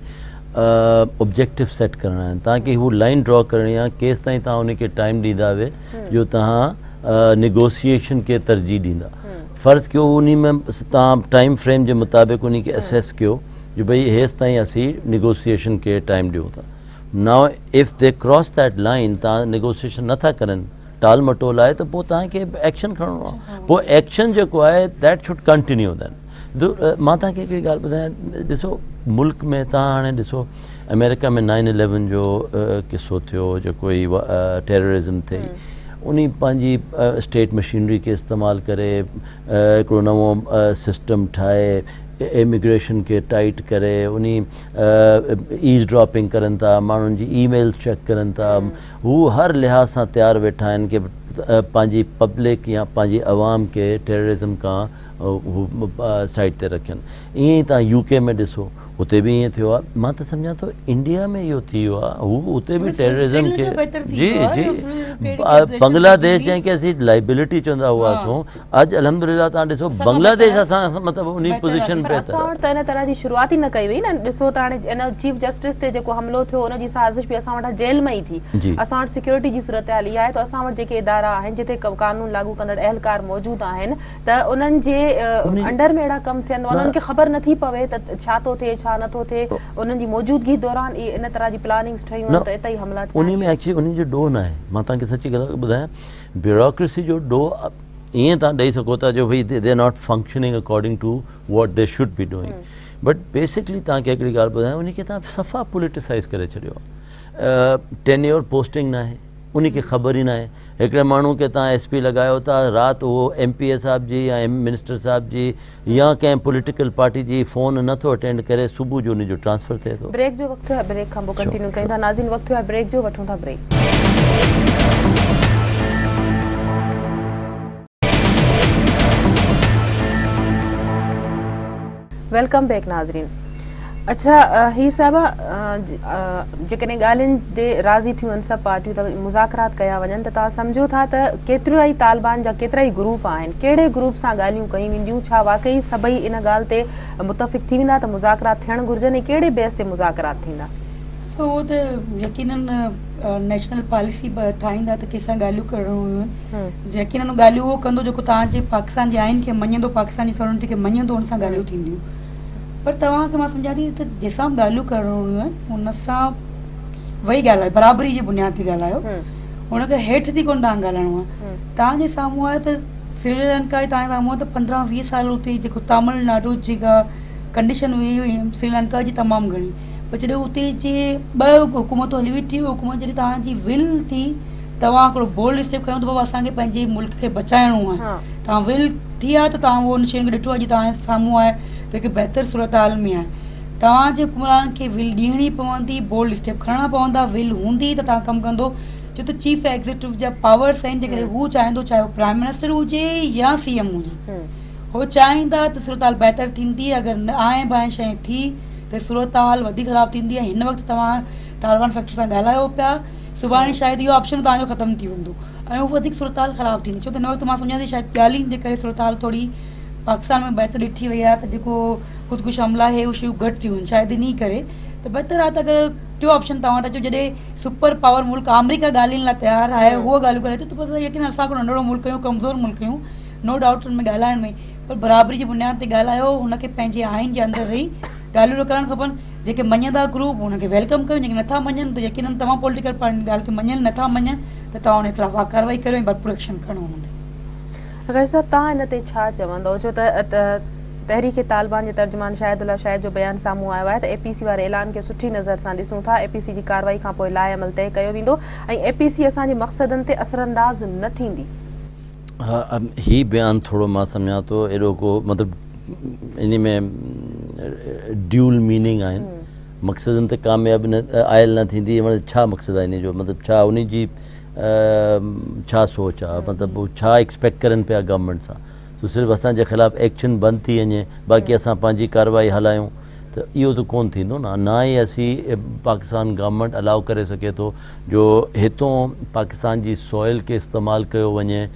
ऑब्जेक्टिव सेट करणा आहिनि, तव्हांखे हू लाइन ड्रॉ करणी आहे केसि ताईं तव्हां उनखे टाइम ॾींदा वे जो तव्हां निगोसिएशन खे तरजीह ॾींदा। फ़र्ज़ु कयो उन में तव्हां टाइम फ्रेम जे मुताबिक़ उन खे असेस कयो जो भई हेसि ताईं असीं निगोसिएशन खे टाइम ॾियूं था, now if they cross that line तव्हां निगोसिएशन नथा करनि टाल मटोल आहे त पोइ तव्हांखे एक्शन खणणो आहे, पोइ एक्शन जेको आहे दैट शुड कंटिन्यू दैन। मां तव्हांखे हिकिड़ी ॻाल्हि ॿुधायां, ॾिसो मुल्क में तव्हां हाणे ॾिसो अमेरिका में 9/11 जो किसो थियो जेको ई टेररिज़म थिए, उन पंहिंजी स्टेट मशीनरी खे इस्तेमालु करे हिकिड़ो नवो सिस्टम ठाहे इमिग्रेशन खे टाइट करे उन ईज़ ड्रॉपिंग करनि था, माण्हुनि जी ईमेल्स चेक करनि था, हू हर लिहाज़ सां तयारु वेठा आहिनि की पंहिंजी पब्लिक या पंहिंजी आवाम खे टेररिज़म खां हू साइड ते रखनि। ईअं ई तव्हां UK में ॾिसो उते बि ईअं थियो आहे, मां त सम्झां थो इंडिया में इहो थी वियो आहे, हू उते बि टेररिज़म खे जी बांग्लादेश जंहिंखे असीं लाइबिलिटी चवंदा हुआसीं, अॼु अलहमदुलिल्लाह तव्हां ॾिसो बांग्लादेश असां मतिलबु उन पोज़ीशन पे असां वटि त इन तरह जी शुरूआत ई न कई वई न, ॾिसो त हाणे इन चीफ जस्टिस ते जेको हमिलो थियो उनजी साज़िश बि असां वटि जेल में ई थी, असां वटि सिक्योरिटी जी सूरत हाल इहा आहे त असां वटि जेके इदारा आहिनि जिते कानून लागू कंदड़ अहलकार मौजूदु आहिनि त उन्हनि जे अंडर में अहिड़ा कम थियनि उन्हनि खे ख़बर नथी पवे त छा थो थिए छा नथो थिए, उन्हनि जी मौजूदगी दौरान इन तरह जी प्लानिंग्स ठहियूं त इते ई हमला थिया। उन में एक्चुअली उन जो डो न आहे, मां तव्हांखे सची ॻाल्हि ॿुधायां, ब्यूरोक्रेसी जो डो ईअं तव्हां ॾेई सघो था जो भई they are not functioning according to what they should be doing, but basically तव्हांखे हिकिड़ी ॻाल्हि ॿुधायां, उनखे तव्हां सफ़ा पोलिटिसाइज़ करे छॾियो आहे। टेन्योर पोस्टिंग न आहे, उनखे ख़बर ई न आहे। हिकिड़े माण्हू खे तव्हां SP लॻायो था, राति उहो MPA साहिब जी या मिनिस्टर साहिब जी या कंहिं पॉलिटिकल पार्टी जी फ़ोन नथो अटेंड करे, सुबुह जो उनजो ट्रांसफ़र थिए थो। ब्रेक जो वक़्तु आहे, ब्रेक खां पोइ कंटिन्यू कयूं था। नाज़रीन, वक़्तु आहे ब्रेक जो, वठूं था ब्रेक। वेलकम बैक नाज़रीन। अच्छा हीर साहिबा, जेकॾहिं ॻाल्हियुनि ते राज़ी थियूं आहिनि सभु पार्टियूं, त मुज़ाकरात कया वञनि, त तव्हां सम्झो था त केतिरा ई तालिबान जा केतिरा ई ग्रुप आहिनि, कहिड़े ग्रुप सां ॻाल्हियूं कयूं वेंदियूं? छा वाकई सभई इन ॻाल्हि ते मुतफ़िक़ थी वेंदा त मुज़ाकरात थियणु घुरिजनि, ऐं कहिड़े बेस ते मुज़ाकरात थींदा? तो वो तो यकीनन नेशनल पॉलिसी ठाहींदा त कंहिंसां ॻाल्हियूं करणियूं आहिनि। यकीनन ॻाल्हियूं उहो कंदो जेको तव्हांजे पाकिस्तान जे आइन खे मञंदो, पाकिस्तान जी सॉवरेनिटी खे मञंदो, हुन सां ॻाल्हियूं थींदियूं। पर तव्हांखे मां सम्झां थी त जंहिंसां ॻाल्हियूं करणियूं आहिनि हुन सां वही ॻाल्हायो, बराबरी जी बुनियाद ते ॻाल्हायो, हुनखे हेठि थी कोन तव्हां ॻाल्हाइणो आहे। तव्हांजे साम्हूं आहे त श्रीलंका जी तव्हांजे साम्हूं आहे त 15-20 साल उते जेको तमिलनाडु जेका कंडीशन हुई श्रीलंका जी तमामु घणी, पर जॾहिं उते जे 2 हुकूमतूं हली वेठी, हुकूमत जॾहिं तव्हांजी विल थी, तव्हां हिकिड़ो बोल्ड स्टेप खयो त बाबा असांखे पंहिंजे मुल्क खे बचाइणो आहे, तव्हां विल थी आहे त तव्हां उहो उन शयुनि खे ॾिठो आहे जी तव्हांजे साम्हूं आहे त हिकु बहितर सूरत हाल में आहे। तव्हांजे हुकुमरान खे विल ॾियणी पवंदी, बोल्ड स्टेप खणणा पवंदा, विल हूंदी त तव्हां कमु कंदो। छो त चीफ एग्ज़ीक्यूटिव जा पावर्स आहिनि, जेकॾहिं हू चाहींदो, चाहे उहो प्राइम मिनिस्टर हुजे या CM हुजे, हो चाहींदा त सूरत हाल बहितर थींदी। अगरि न आए बाए शइ थी त सूरत हाल वधीक ख़राबु थींदी आहे। हिन वक़्तु तव्हां तालिबान फैक्टर सां ॻाल्हायो पिया, सुभाणे शायदि इहो ऑप्शन तव्हांजो ख़तमु थी वेंदो ऐं उहो वधीक सूरत हाल ख़राबु थींदी। छो त हिन वक़्तु मां सम्झां थी शायदि ॻाल्हियुनि जे करे सूरत हाल थोरी पाकिस्तान में बहितर ॾिठी वई आहे, त जेको ख़ुदकुश हमला आहे उहे शयूं घटि थियूं आहिनि, शायदि इन करे त बहितर आहे त अगरि टियों ऑप्शन तव्हां वटि अचो, जॾहिं सुपर पावर मुल्क अमेरिका ॻाल्हियुनि लाइ तयारु आहे, उहो ॻाल्हियूं करे थो, त पोइ यकीन असां हिकिड़ो नंढिड़ो मुल्क आहियूं, कमज़ोर मुल्क आहियूं, नो डाउट हुन में ॻाल्हाइण में, पर बराबरी जी बुनियाद ते ॻाल्हायो, हुनखे पंहिंजे आइन जे अंदरि रही ॻाल्हियूं करणु खपनि। जेके मञंदा ग्रुप हुनखे वेलकम कयो, जेके नथा मञनि त यकीनन तव्हां पॉलिटिकल पार्टी ॻाल्हि खे मञनि, नथा मञनि त तव्हां हुन ख़िलाफ़ कार्रवाई करियो ऐं भरपूर एक्शन खणो हूंदो। अगर साहब तव्हां हिन ते छा चवंदव? छो त तहरीक तालिबान जे तर्जुमान शाहिदुल्ला शाहिद जो बयान साम्हूं आयो आहे त APC वारे ऐलान खे सुठी नज़र सां ॾिसूं था, APC जी कार्रवाई खां पोइ लाइ अमल तइ कयो वेंदो ऐं APC असांजे मक़सदनि ते असरअंदाज़ न थींदी। हाँ, ही बयान थोड़ो मां सम्झां थो एॾो को मतिलबु इन में ड्यूल मीनिंग आहिनि। मक़सदनि ते कामयाबी न आयल न थींदी, मतिलबु छा मक़सदु आहे इन जो? मतिलबु छा उन जी छा सोच आहे? मतिलबु छा एक्सपेक्ट करनि पिया गवर्नमेंट सां? तो सिर्फ़ु असांजे ख़िलाफ़ु एक्शन बंदि थी वञे, बाक़ी असां पंहिंजी कार्रवाई हलायूं, त इहो त कोन थींदो न। ना ई असीं पाकिस्तान गवर्नमेंट अलाउ करे सघे थो जो हितों पाकिस्तान जी सॉइल खे इस्तेमालु कयो वञे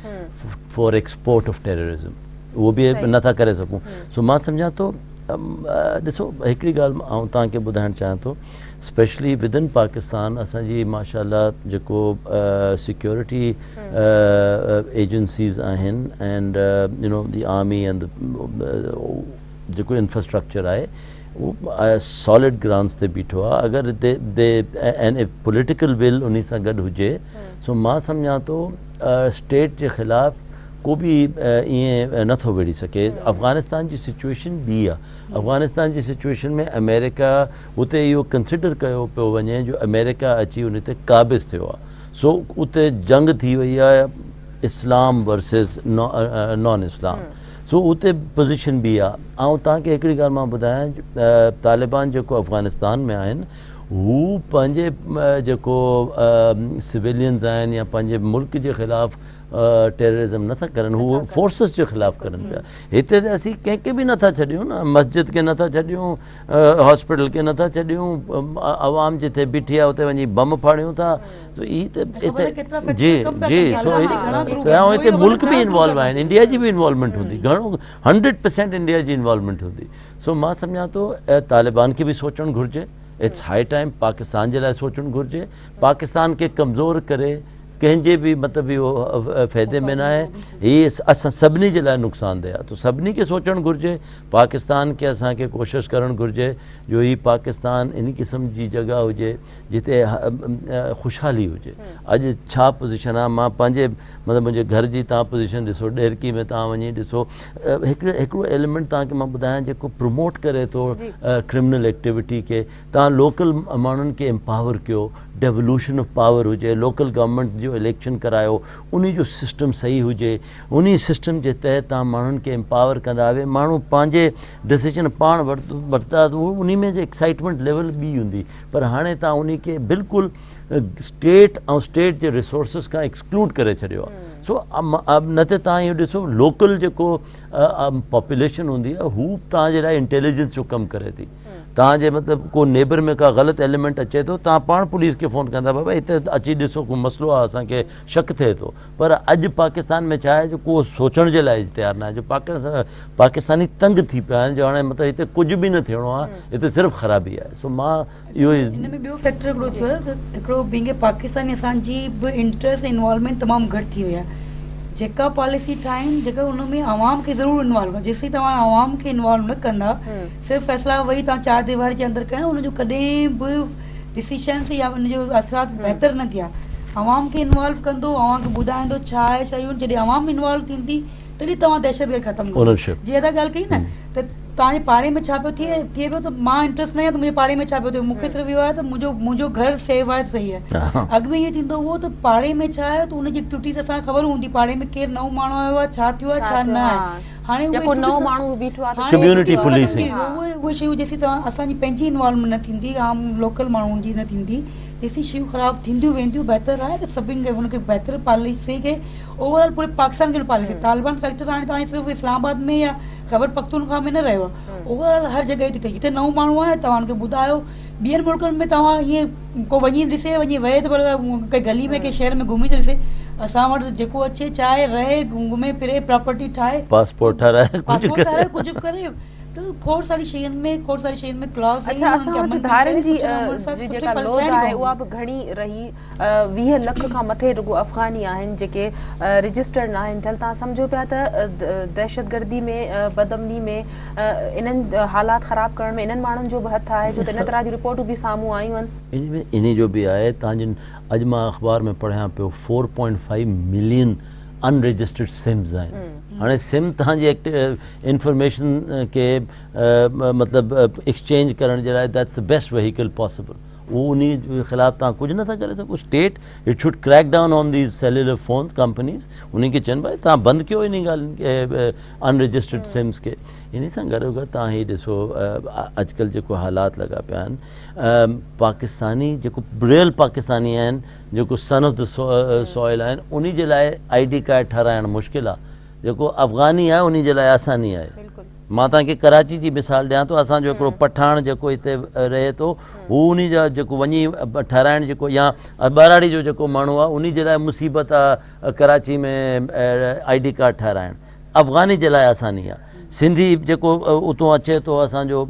फॉर एक्सपोर्ट ऑफ टेररिज़म, उहो बि नथा करे सघूं। सो मां सम्झां थो, ॾिसो हिकिड़ी ॻाल्हि आउं तव्हांखे ॿुधाइणु चाहियां थो, स्पेशली विदिन पाकिस्तान असांजी माशाअल्लाह जेको सिक्योरिटी एजेंसीज़ आहिनि and you know the army and जेको इंफ्रास्ट्रक्चर आहे उहो सॉलिड ग्राउंड्स ते बीठो आहे। अगरि दे एंड इफ पॉलिटिकल विल उन सां गॾु हुजे, सो मां सम्झां थो स्टेट जे ख़िलाफ़ु को बि ईअं नथो विड़ी सघे। अफ़गानिस्तान जी सिचुएशन ॿी आहे। अफ़गानिस्तान जी सिचुएशन में अमेरिका उते इहो कंसिडर कयो पियो वञे जो अमेरिका अची उन ते क़ाबिज़ थियो आहे। सो उते जंग थी वई आहे इस्लाम वर्सिस नॉन इस्लाम। सो उते पोज़ीशन बि आहे। ऐं तव्हांखे हिकिड़ी ॻाल्हि मां ॿुधायां, तालिबान जेको अफ़गानिस्तान में आहिनि हू पंहिंजे जेको सिविलियंस आहिनि या पंहिंजे मुल्क जे ख़िलाफ़ु टेररिज़म नथा करनि, हू फोर्सिस जे ख़िलाफ़ु करनि पिया। हिते त असीं कंहिंखे बि नथा छॾियूं न, मस्जिद खे नथा छॾियूं, हॉस्पिटल खे नथा छॾियूं, आवाम जिथे बीठी आहे उते वञी बम फाड़ियूं था। सो ही त हिते जी जी सो ऐं हिते मुल्क बि इन्वॉल्व आहिनि, इंडिया जी बि इन्वॉल्वमेंट हूंदी, घणो 100% इंडिया जी इन्वॉल्वमेंट हूंदी। सो मां सम्झां थो तालिबान खे बि सोचणु घुरिजे, इट्स हाई टाइम पाकिस्तान जे लाइ सोचणु घुरिजे, पाकिस्तान खे कमज़ोर करे कंहिंजे बि मतिलबु इहो फ़ाइदे में न आहे, हीअ असां सभिनी जे लाइ नुक़सानदेह आहे। त सभिनी खे सोचणु घुरिजे, पाकिस्तान खे असांखे कोशिशि करणु घुरिजे जो हीअ पाकिस्तान इन क़िस्म जी जॻह हुजे जिते ख़ुशहाली हुजे। अॼु छा पोज़ीशन आहे, मां पंहिंजे मतिलबु मुंहिंजे घर जी तव्हां पोज़ीशन ॾिसो, ॾेरकी में तव्हां वञी ॾिसो, हिकिड़ो एलिमेंट तव्हांखे मां ॿुधायां जेको प्रमोट करे थो क्रिमिनल एक्टिविटी खे। तव्हां लोकल माण्हुनि खे एम्पावर कयो, डेवल्यूशन ऑफ पावर हुजे, लोकल गवर्नमेंट जो इलेक्शन करायो, उन जो सिस्टम सही हुजे, उन सिस्टम जे तहत तव्हां माण्हुनि खे एम्पावर कंदा वे, माण्हू पंहिंजे डिसीजन पाण वरिता त उन में जो एक्साइटमेंट लेवल ॿी हूंदी। पर हाणे तव्हां उन खे बिल्कुलु स्टेट ऐं स्टेट जे रिसोर्सिस खां एक्सक्लूड करे छॾियो आहे। सो न त तव्हां इहो ॾिसो, लोकल जेको पॉपुलेशन हूंदी आहे हू तव्हांजे लाइ इंटेलिजेंस जो कमु करे थी। तव्हांजे मतिलबु को नेबर में का ग़लति एलिमेंट अचे थो, तव्हां पाण पुलिस खे फ़ोन कंदा, बाबा हिते अची ॾिसो को मसइलो आहे, असांखे शक थिए थो। पर अॼु पाकिस्तान में छा आहे जो को सोचण जे लाइ तयारु न आहे, जो पाकिस्तानी तंग थी पिया आहिनि, जो हाणे मतिलबु हिते कुझु बि न थियणो आहे, हिते सिर्फ़ु ख़राबी आहे। सो मां इहो ई हिन में ॿियो फैक्टर हिकिड़ो थियो आहे त हिकिड़ो बींग पाकिस्तानी असांजी बि इंट्रस्ट इन्वॉल्वमेंट तमामु घटि थी वई आहे। जेका पॉलिसी ठाहिनि जेका उन में आवाम खे ज़रूरु इन्वॉल्व कयो, जेसीं तव्हां आवाम खे इन्वॉल्व न कंदा, सिर्फ़ु फ़ैसिला वही तव्हां चारि दीवार जे अंदरि कयो, उनजो कॾहिं बि डिसीशन्स या उनजो असरात बहितर न थिया। आवाम खे इन्वॉल्व कंदो, आवाम खे ॿुधाईंदो छा आहे शयूं, जॾहिं आवाम इन्वॉल्व थींदी तॾहिं तव्हां दहशतगर्द ख़तमु कंदो। जीअं था ॻाल्हि कई न त तव्हांजे पाड़े में छा पियो थिए पियो, त मां इंट्रस्ट न आहे त मुंहिंजे पाड़े में छा पियो थिए, मूंखे सिर्फ़ु इहो आहे त मुंहिंजो घर सेव आहे, सही आहे। अॻु में ईअं थींदो हुओ त पाड़े में छा आहे त उनजी एक्टिविटीज़ असांखे ख़बर हूंदी, पाड़े में केरु नओं माण्हू आयो आहे, छा थियो आहे छा न आहे। हाणे उहे शयूं जेसीं तव्हां असांजी पंहिंजी इन्वॉल्वमेंट न थींदी, आम लोकल माण्हुनि जी न थींदी, जेसीं शयूं ख़राबु थींदियूं वेंदियूं। बहितर आहे त सभिनि खे हुनखे बहितर पॉलिसी खे ओवरऑल पूरे पाकिस्तान खे पॉलिसी। तालिबान फैक्टर हाणे तव्हांजी सिर्फ़ु इस्लामाबाद में या ख़बर पख्तूनख्वा में न रहियो आहे, ओवरऑल हर जॻह ते जिते नओं माण्हू आहे तव्हां हुनखे ॿुधायो। ॿियनि मुल्कनि में तव्हां ईअं को वञी ॾिसे, वञी वहे त पर कंहिं गली में कंहिं शहर में घुमी थो ॾिसे। असां वटि जेको अचे चाहे रहे, घुमे फिरे, प्रॉपर्टी ठाहे, पासपोर्ट ठाराहे, कुझु करे, त खोड़ सारी शयुनि में क्लॉज। अच्छा, असां वटि धारनि जी जेका लोड आहे उहा बि घणी रही, 20 लख खां मथे रुगो अफ़गानी आहिनि जेके रजिस्टर्ड न आहिनि थियल। तव्हां सम्झो पिया त दहशतगर्दी में, बदअमनी में, इन्हनि हालात ख़राबु करण में इन्हनि माण्हुनि जो बि हथु आहे, जो त इन तरह जी रिपोर्टूं बि साम्हूं आयूं आहिनि। इन जो बि आहे। तव्हांजे अॼु मां अख़बार में पढ़ियां पियो 4.5 मिलियन अनरजिस्टर्ड सिम्स आहिनि। हाणे सिम तव्हांजी इंफॉर्मेशन खे मतिलबु एक्सचेंज करण जे लाइ that's the best vehicle possible. उहो उन जे ख़िलाफ़ु तव्हां कुझु नथा करे सघो। State it should crack down on these cellular phone companies. उन खे चवनि भाई तव्हां बंदि कयो इन ॻाल्हि अनरजिस्टर्ड सिम्स खे। इन सां गॾो गॾु तव्हां हीअ ॾिसो, अॼुकल्ह जेको हालात लॻा पिया आहिनि, पाकिस्तानी जेको रियल पाकिस्तानी आहिनि, जेको सन ऑफ द सॉइल आहिनि, उन जे लाइ ID कार्ड ठाराइणु मुश्किल आहे। जेको अफ़गानी आहे उन जे लाइ आसानी आहे। मां तव्हांखे कराची जी मिसाल ॾियां थो। असांजो हिकिड़ो पठाण जेको हिते रहे थो, हू उन जा जेको वञी ठाराइण जेको, या बराड़ी जो जेको माण्हू आहे, उन जे लाइ मुसीबत आहे कराची में ID कार्ड ठाराइणु। अफ़गानी जे लाइ आसानी आहे। सिंधी जेको उतां अचे थो असांजो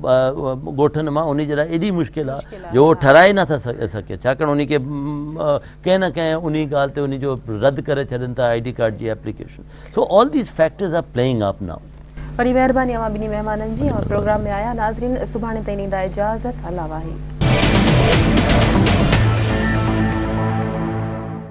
ॻोठनि मां, उन जे लाइ एॾी मुश्किल आहे जो उहो ठाराए नथा सघे, छाकाणि उन खे कंहिं न कंहिं उन ॻाल्हि ते उन जो रद्द करे छॾनि था ID कार्ड जी application. So all these factors are playing up now. वरी महिरबानी अवां ॿिन्ही महिमाननि जी और प्रोग्राम में आया। नाज़रीन, सुभाणे ताईं ॾींदा इजाज़त। अल्लाह वाहिद।